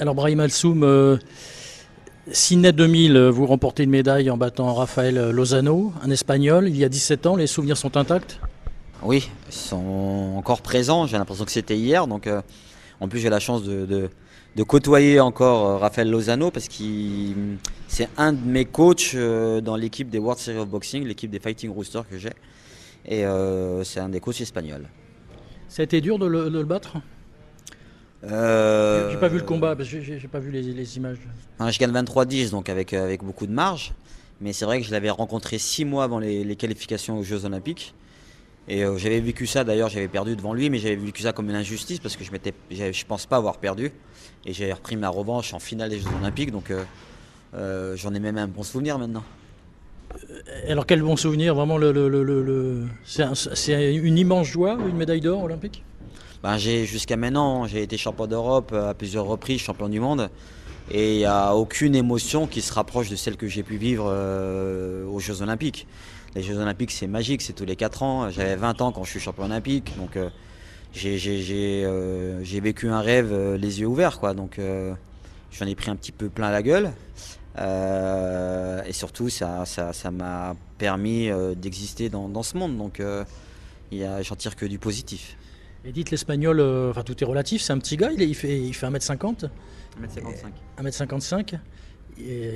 Alors Brahim Alsoum, Sydney 2000, vous remportez une médaille en battant Rafael Lozano, un Espagnol, il y a 17 ans. Les souvenirs sont intacts? Oui, ils sont encore présents. J'ai l'impression que c'était hier. Donc, en plus, j'ai la chance de côtoyer encore Rafael Lozano parce que c'est un de mes coachs dans l'équipe des World Series of Boxing, l'équipe des Fighting Roosters que j'ai. Et c'est un des coachs espagnols. Ça a été dur de le battre? J'ai pas vu le Euh, combat, parce que j'ai pas vu les images. enfin, je gagne 23-10, donc avec beaucoup de marge. Mais c'est vrai que je l'avais rencontré 6 mois avant les qualifications aux Jeux Olympiques. Et j'avais vécu ça, d'ailleurs, j'avais perdu devant lui, mais j'avais vécu ça comme une injustice parce que je pense pas avoir perdu. Et j'ai repris ma revanche en finale des Jeux Olympiques, donc j'en ai même un bon souvenir maintenant. Alors quel bon souvenir, vraiment c'est une immense joie, une médaille d'or olympique? Ben, jusqu'à maintenant, j'ai été champion d'Europe à plusieurs reprises, champion du monde. Et il n'y a aucune émotion qui se rapproche de celle que j'ai pu vivre aux Jeux Olympiques. Les Jeux Olympiques, c'est magique, c'est tous les 4 ans. J'avais 20 ans quand je suis champion olympique, donc j'ai vécu un rêve les yeux ouverts, quoi. Donc j'en ai pris un petit peu plein la gueule. Et surtout, ça m'a permis d'exister dans ce monde. Donc j'en tire que du positif. Et dites l'espagnol, enfin tout est relatif, c'est un petit gars, il fait 1m50, 1m55. 1m55. Et,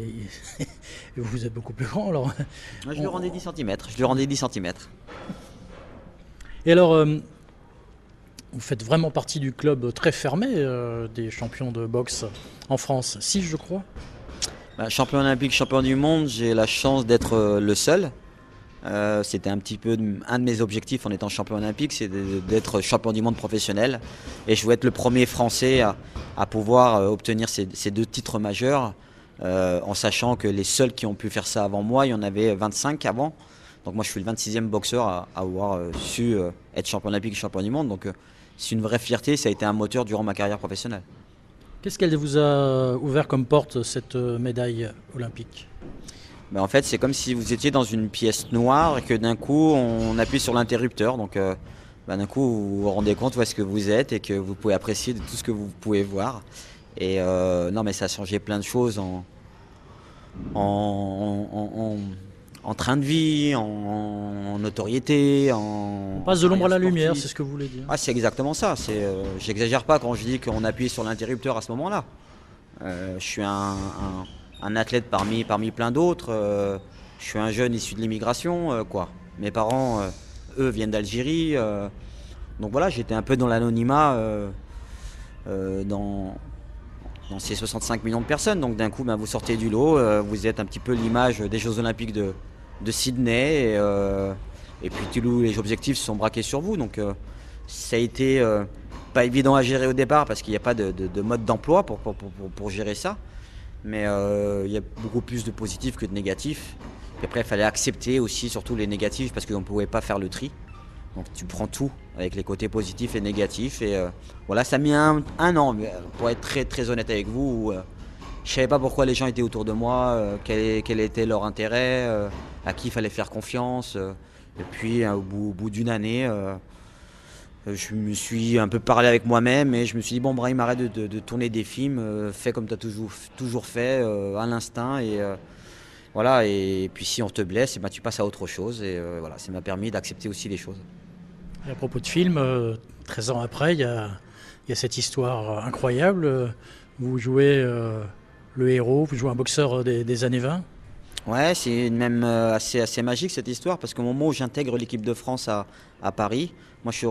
et vous êtes beaucoup plus grand alors. Moi, je lui rendais 10 centimètres. Je lui rendais 10 centimètres. Et alors, vous faites vraiment partie du club très fermé des champions de boxe en France, 6 je crois. Bah, champion olympique, champion du monde, j'ai la chance d'être le seul. C'était un petit peu un de mes objectifs en étant champion olympique, c'est d'être champion du monde professionnel. Et je voulais être le premier Français à pouvoir obtenir ces 2 titres majeurs, en sachant que les seuls qui ont pu faire ça avant moi, il y en avait 25 avant. Donc moi je suis le 26e boxeur à avoir su être champion olympique et champion du monde. Donc c'est une vraie fierté, ça a été un moteur durant ma carrière professionnelle. Qu'est-ce qu'elle vous a ouvert comme porte, cette médaille olympique? Mais en fait, c'est comme si vous étiez dans une pièce noire et que d'un coup, on appuie sur l'interrupteur. Donc, d'un coup, vous vous rendez compte où est-ce que vous êtes et que vous pouvez apprécier de tout ce que vous pouvez voir. Et non, mais ça a changé plein de choses en, en train de vie, en notoriété, On en passe de l'ombre à carrière la lumière, c'est sportive. ce que vous voulez dire. Ah, c'est exactement ça. J'exagère pas quand je dis qu'on appuie sur l'interrupteur à ce moment-là. Je suis un athlète parmi plein d'autres. Je suis un jeune issu de l'immigration, quoi. Mes parents, eux, viennent d'Algérie. Donc voilà, j'étais un peu dans l'anonymat euh, dans, dans ces 65 millions de personnes. Donc d'un coup, ben, vous sortez du lot, vous êtes un petit peu l'image des Jeux Olympiques de Sydney. Et puis tous les objectifs se sont braqués sur vous. Donc ça a été pas évident à gérer au départ parce qu'il n'y a pas de mode d'emploi pour gérer ça. Mais il y a beaucoup plus de positifs que de négatifs. Et après, il fallait accepter aussi, surtout les négatifs, parce qu'on ne pouvait pas faire le tri. Donc tu prends tout avec les côtés positifs et négatifs. Et voilà, ça a mis un an, pour être très, très honnête avec vous. Où, je ne savais pas pourquoi les gens étaient autour de moi, quel était leur intérêt, à qui il fallait faire confiance. Et puis, au bout d'une année, je me suis un peu parlé avec moi-même et je me suis dit, bon, Brahim, arrête de tourner des films, fais comme tu as toujours fait, à l'instinct. Et voilà, et puis si on te blesse, eh ben, tu passes à autre chose. Et voilà, ça m'a permis d'accepter aussi les choses. Et à propos de film, 13 ans après, il y a cette histoire incroyable. Vous jouez le héros, vous jouez un boxeur des années 20. Ouais, c'est même assez magique cette histoire parce qu'au moment où j'intègre l'équipe de France à Paris, moi je suis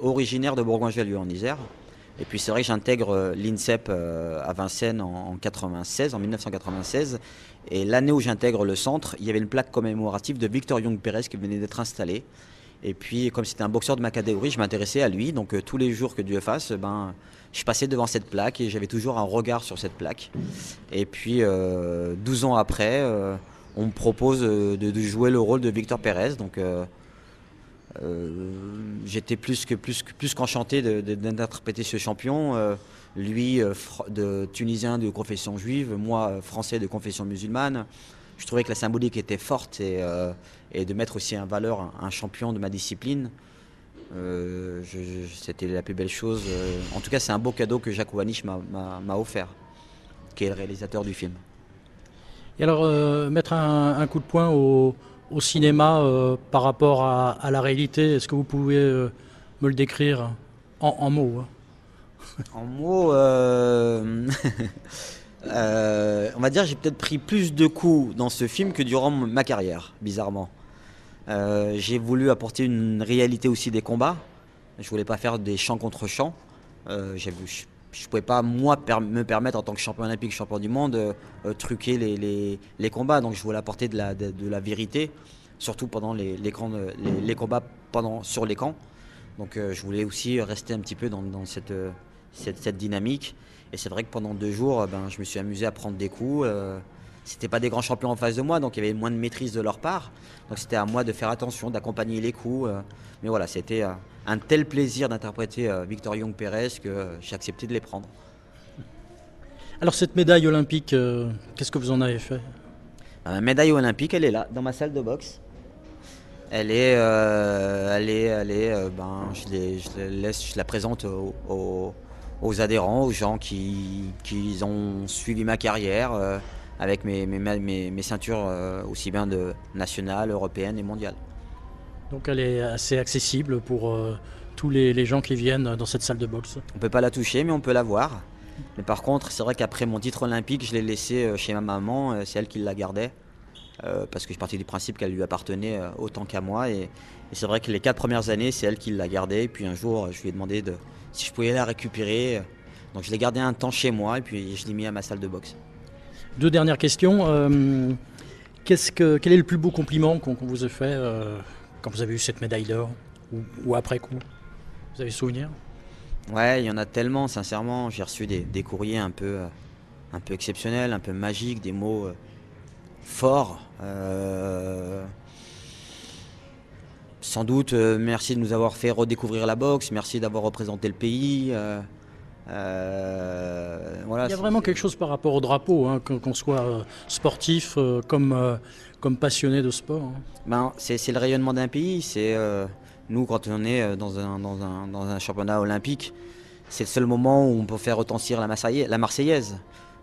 originaire de Bourgoin-Jallieu en Isère. Et puis c'est vrai que j'intègre l'INSEP à Vincennes en 96, en 1996. Et l'année où j'intègre le centre, il y avait une plaque commémorative de Victor Young Pérez qui venait d'être installée. Et puis comme c'était un boxeur de ma catégorie, je m'intéressais à lui. Donc tous les jours que Dieu fasse, ben, je passais devant cette plaque et j'avais toujours un regard sur cette plaque. Et puis 12 ans après, on me propose de jouer le rôle de Victor Pérez. Donc j'étais plus qu'enchanté d'interpréter ce champion. Lui, de Tunisien de confession juive, moi, Français de confession musulmane. Je trouvais que la symbolique était forte et de mettre aussi en valeur un champion de ma discipline. C'était la plus belle chose. En tout cas, c'est un beau cadeau que Jacques Ouaniche m'a offert. qui est le réalisateur du film. Et alors, mettre un coup de poing au cinéma par rapport à la réalité, est-ce que vous pouvez me le décrire en mots, hein? En mots, on va dire j'ai peut-être pris plus de coups dans ce film que durant ma carrière, bizarrement. J'ai voulu apporter une réalité aussi des combats. Je voulais pas faire des champs contre champs. Je ne pouvais pas, moi, me permettre, en tant que champion olympique, champion du monde, truquer les combats. Donc je voulais apporter de la vérité, surtout pendant les combats sur les camps. Donc je voulais aussi rester un petit peu dans cette dynamique. Et c'est vrai que pendant 2 jours, je me suis amusé à prendre des coups. C'était pas des grands champions en face de moi, donc il y avait moins de maîtrise de leur part. Donc c'était à moi de faire attention, d'accompagner les coups. Mais voilà, c'était un tel plaisir d'interpréter Victor Young Pérez que j'ai accepté de les prendre. Alors cette médaille olympique, qu'est-ce que vous en avez fait? La médaille olympique, elle est là, dans ma salle de boxe. Je la présente aux adhérents, aux gens qui ont suivi ma carrière avec mes ceintures aussi bien nationales, européennes et mondiales. Donc elle est assez accessible pour tous les gens qui viennent dans cette salle de boxe. On ne peut pas la toucher, mais on peut la voir. Mais par contre, c'est vrai qu'après mon titre olympique, je l'ai laissé chez ma maman, c'est elle qui la gardait. Parce que je suis parti du principe qu'elle lui appartenait autant qu'à moi. Et c'est vrai que les 4 premières années, c'est elle qui l'a gardée. Et puis un jour, je lui ai demandé si je pouvais la récupérer. Donc je l'ai gardée un temps chez moi et puis je l'ai mis à ma salle de boxe. 2 dernières questions. Quel est le plus beau compliment qu'on vous ait fait quand vous avez eu cette médaille d'or ou après coup? Vous avez souvenir? Ouais, il y en a tellement, sincèrement. J'ai reçu des courriers un peu exceptionnels, un peu magiques, des mots forts. Sans doute, merci de nous avoir fait redécouvrir la boxe, merci d'avoir représenté le pays. Voilà, il y a vraiment quelque chose par rapport au drapeau, hein, qu'on soit sportif comme passionné de sport, hein. C'est le rayonnement d'un pays. Nous, quand on est dans un championnat olympique, c'est le seul moment où on peut faire retentir la Marseillaise.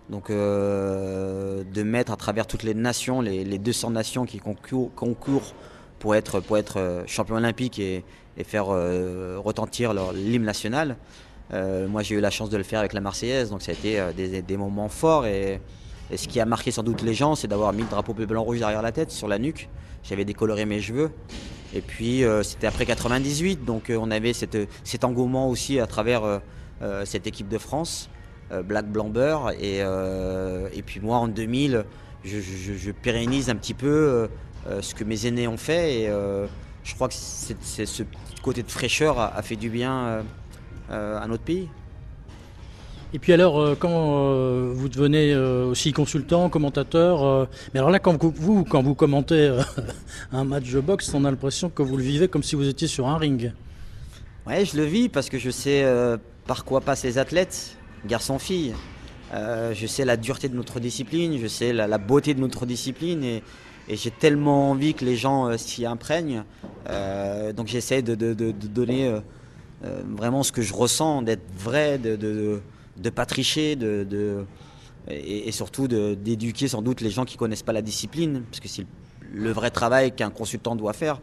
Donc de mettre à travers toutes les nations, les 200 nations qui concourent pour être champion olympique et faire retentir l'hymne national. Moi j'ai eu la chance de le faire avec la Marseillaise, donc ça a été des moments forts et ce qui a marqué sans doute les gens, c'est d'avoir mis le drapeau bleu blanc rouge derrière la tête, sur la nuque. J'avais décoloré mes cheveux et puis c'était après 98, donc on avait cet engouement aussi à travers cette équipe de France. Black Blanc Beurre et puis moi en 2000 je pérennise un petit peu ce que mes aînés ont fait et je crois que ce petit côté de fraîcheur a fait du bien à notre pays. Et puis alors quand vous devenez aussi consultant, commentateur, mais alors là quand vous commentez un match de boxe, on a l'impression que vous le vivez comme si vous étiez sur un ring. Ouais, je le vis parce que je sais par quoi passent les athlètes, garçons-filles. Je sais la dureté de notre discipline, je sais la beauté de notre discipline et j'ai tellement envie que les gens s'y imprègnent. Donc j'essaie de donner vraiment ce que je ressens, d'être vrai, de pas tricher, et surtout d'éduquer sans doute les gens qui connaissent pas la discipline, parce que c'est le vrai travail qu'un consultant doit faire.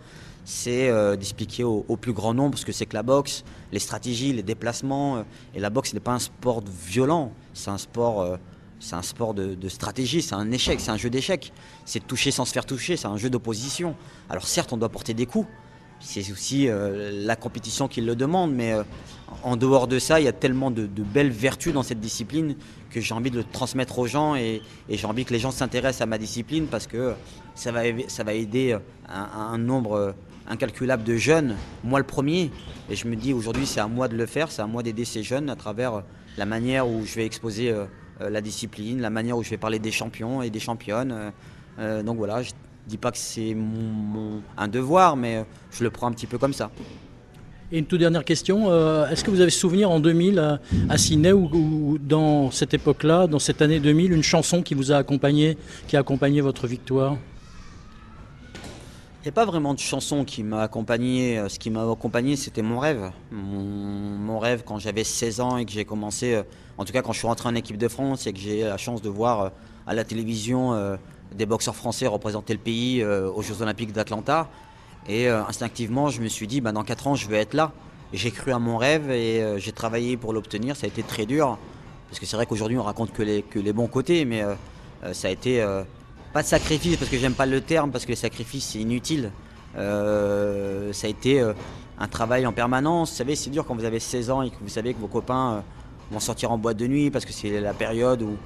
C'est d'expliquer au plus grand nombre ce que c'est que la boxe, les stratégies, les déplacements. Et la boxe n'est pas un sport violent, c'est un sport de stratégie, c'est un échec, c'est un jeu d'échecs. C'est de toucher sans se faire toucher, c'est un jeu d'opposition. Alors certes, on doit porter des coups, c'est aussi la compétition qui le demande, mais en dehors de ça, il y a tellement de belles vertus dans cette discipline que j'ai envie de le transmettre aux gens et j'ai envie que les gens s'intéressent à ma discipline parce que ça va aider un nombre incalculable de jeunes, moi le premier. Et je me dis aujourd'hui c'est à moi de le faire, c'est à moi d'aider ces jeunes à travers la manière où je vais exposer la discipline, la manière où je vais parler des champions et des championnes. Donc voilà, je ne dis pas que c'est un devoir, mais je le prends un petit peu comme ça. Et une toute dernière question, est-ce que vous avez souvenir en 2000 à Sydney ou dans cette époque-là, dans cette année 2000, une chanson qui vous a accompagné, qui a accompagné votre victoire? n'y a pas vraiment de chanson qui m'a accompagné. Ce qui m'a accompagné, c'était mon rêve. Mon rêve quand j'avais 16 ans et que j'ai commencé, en tout cas quand je suis rentré en équipe de France et que j'ai eu la chance de voir à la télévision des boxeurs français représenter le pays aux Jeux Olympiques d'Atlanta. Et instinctivement, je me suis dit, bah, dans 4 ans, je vais être là. Et j'ai cru à mon rêve et j'ai travaillé pour l'obtenir. Ça a été très dur. Parce que c'est vrai qu'aujourd'hui, on raconte que les bons côtés, mais ça a été pas de sacrifice, parce que j'aime pas le terme, parce que les sacrifices, c'est inutile. Ça a été un travail en permanence. Vous savez, c'est dur quand vous avez 16 ans et que vous savez que vos copains vont sortir en boîte de nuit, parce que c'est la période où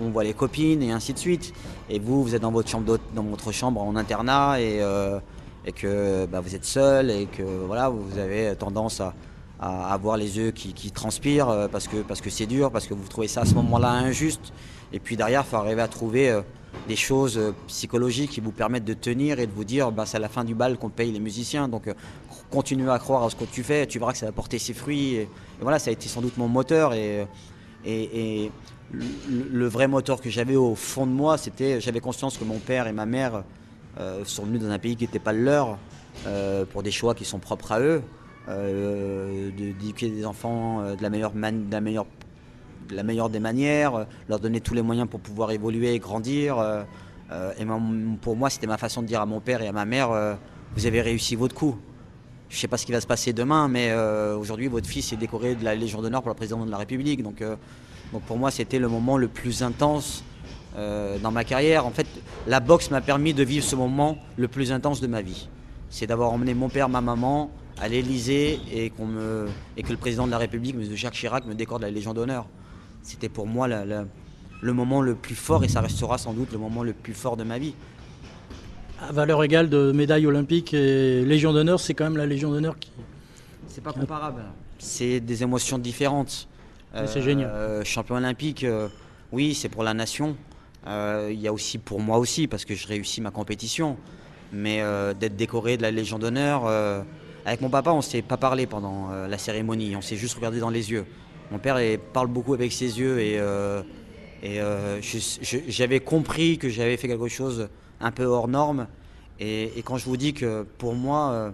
on voit les copines et ainsi de suite. Et vous êtes dans votre chambre en internat et que bah, vous êtes seul et que voilà, vous avez tendance à avoir les yeux qui transpirent parce que c'est dur, parce que vous trouvez ça à ce moment-là injuste. Et puis derrière, il faut arriver à trouver des choses psychologiques qui vous permettent de tenir et de vous dire bah, c'est à la fin du bal qu'on paye les musiciens. Donc continuez à croire à ce que tu fais, tu verras que ça va porter ses fruits. Et voilà, ça a été sans doute mon moteur. Et le vrai moteur que j'avais au fond de moi, c'était j'avais conscience que mon père et ma mère sont venus dans un pays qui n'était pas le leur pour des choix qui sont propres à eux. D'éduquer des enfants de la meilleure des manières, leur donner tous les moyens pour pouvoir évoluer et grandir. Pour moi, c'était ma façon de dire à mon père et à ma mère, vous avez réussi votre coup. Je ne sais pas ce qui va se passer demain, mais aujourd'hui, votre fils est décoré de la Légion d'honneur pour le président de la République. Donc pour moi, c'était le moment le plus intense dans ma carrière. En fait, la boxe m'a permis de vivre ce moment le plus intense de ma vie. C'est d'avoir emmené mon père, ma maman à l'Elysée et que le président de la République, M. Jacques Chirac, me décore de la Légion d'honneur. C'était pour moi le moment le plus fort et ça restera sans doute le moment le plus fort de ma vie. À valeur égale de médaille olympique et Légion d'honneur, c'est quand même la Légion d'honneur qui... C'est pas comparable. C'est des émotions différentes. C'est génial. Champion olympique, oui, c'est pour la nation. Il y a aussi pour moi aussi, parce que je réussis ma compétition. Mais d'être décoré de la Légion d'honneur... avec mon papa, on ne s'est pas parlé pendant la cérémonie, on s'est juste regardé dans les yeux. Mon père parle beaucoup avec ses yeux et j'avais compris que j'avais fait quelque chose un peu hors norme. Et quand je vous dis que pour moi,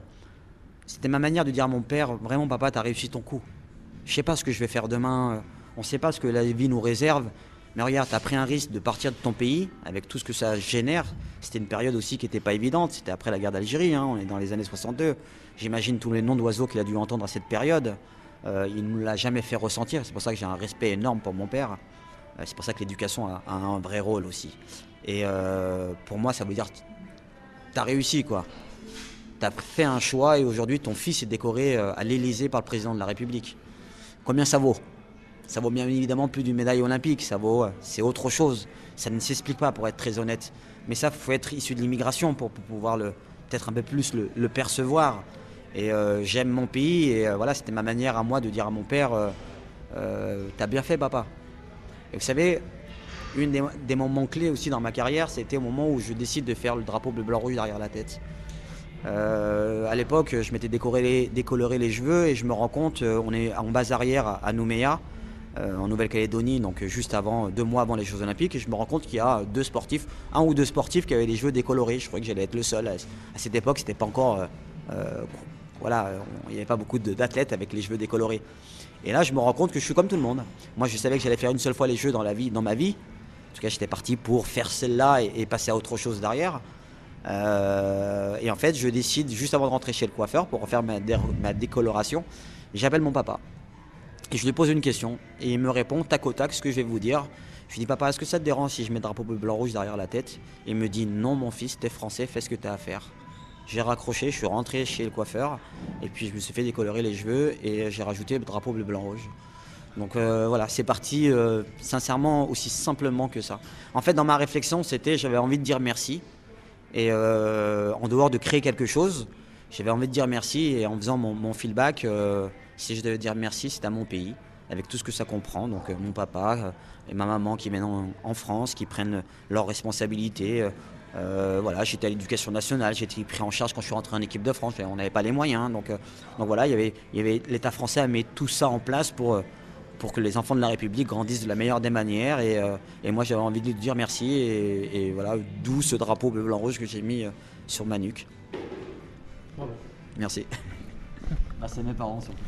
c'était ma manière de dire à mon père, vraiment papa, tu as réussi ton coup. Je ne sais pas ce que je vais faire demain, on ne sait pas ce que la vie nous réserve. Mais regarde, tu as pris un risque de partir de ton pays avec tout ce que ça génère. C'était une période aussi qui n'était pas évidente. C'était après la guerre d'Algérie, hein, on est dans les années 62. J'imagine tous les noms d'oiseaux qu'il a dû entendre à cette période. Il ne nous l'a jamais fait ressentir. C'est pour ça que j'ai un respect énorme pour mon père. C'est pour ça que l'éducation a un vrai rôle aussi. Et pour moi, ça veut dire tu as réussi, quoi. Tu as fait un choix et aujourd'hui, ton fils est décoré à l'Élysée par le président de la République. Combien ça vaut ? Ça vaut bien évidemment plus d'une médaille olympique, c'est autre chose. Ça ne s'explique pas, pour être très honnête. Mais ça, il faut être issu de l'immigration pour pouvoir peut-être un peu plus le percevoir. Et j'aime mon pays et voilà, c'était ma manière à moi de dire à mon père t'as bien fait, papa. Et vous savez, des moments clés aussi dans ma carrière, c'était au moment où je décide de faire le drapeau bleu blanc rouge derrière la tête. À l'époque, je m'étais décoloré les cheveux et je me rends compte, on est en base arrière à Nouméa, en Nouvelle-Calédonie, donc juste 2 mois avant les Jeux Olympiques, et je me rends compte qu'il y a un ou deux sportifs qui avaient les cheveux décolorés. Je croyais que j'allais être le seul. À cette époque, c'était pas encore, voilà, il n'y avait pas beaucoup d'athlètes avec les cheveux décolorés. Et là, je me rends compte que je suis comme tout le monde. Moi, je savais que j'allais faire une seule fois les cheveux dans ma vie. En tout cas, j'étais parti pour faire celle-là et passer à autre chose derrière. Et en fait, je décide juste avant de rentrer chez le coiffeur pour refaire ma décoloration. J'appelle mon papa. Et je lui pose une question et il me répond tac au tac ce que je vais vous dire. Je lui dis papa, est-ce que ça te dérange si je mets le drapeau bleu blanc rouge derrière la tête? Et il me dit non mon fils, t'es français, fais ce que t'as à faire. J'ai raccroché, je suis rentré chez le coiffeur et puis je me suis fait décolorer les cheveux et j'ai rajouté le drapeau bleu blanc rouge. Donc voilà, c'est parti sincèrement aussi simplement que ça. En fait, dans ma réflexion, j'avais envie de dire merci et en dehors de créer quelque chose, j'avais envie de dire merci et en faisant mon feedback. Si je devais dire merci, c'est à mon pays, avec tout ce que ça comprend. Donc mon papa et ma maman qui maintenant en France, qui prennent leurs responsabilités. Voilà, j'étais à l'éducation nationale, j'ai été pris en charge quand je suis rentré en équipe de France. On n'avait pas les moyens. Donc voilà, il y avait l'État français a mis tout ça en place pour que les enfants de la République grandissent de la meilleure des manières. Et moi, j'avais envie de lui dire merci. Et voilà, d'où ce drapeau bleu, blanc, rouge que j'ai mis sur ma nuque. Bravo. Merci. Bah, c'est mes parents surtout.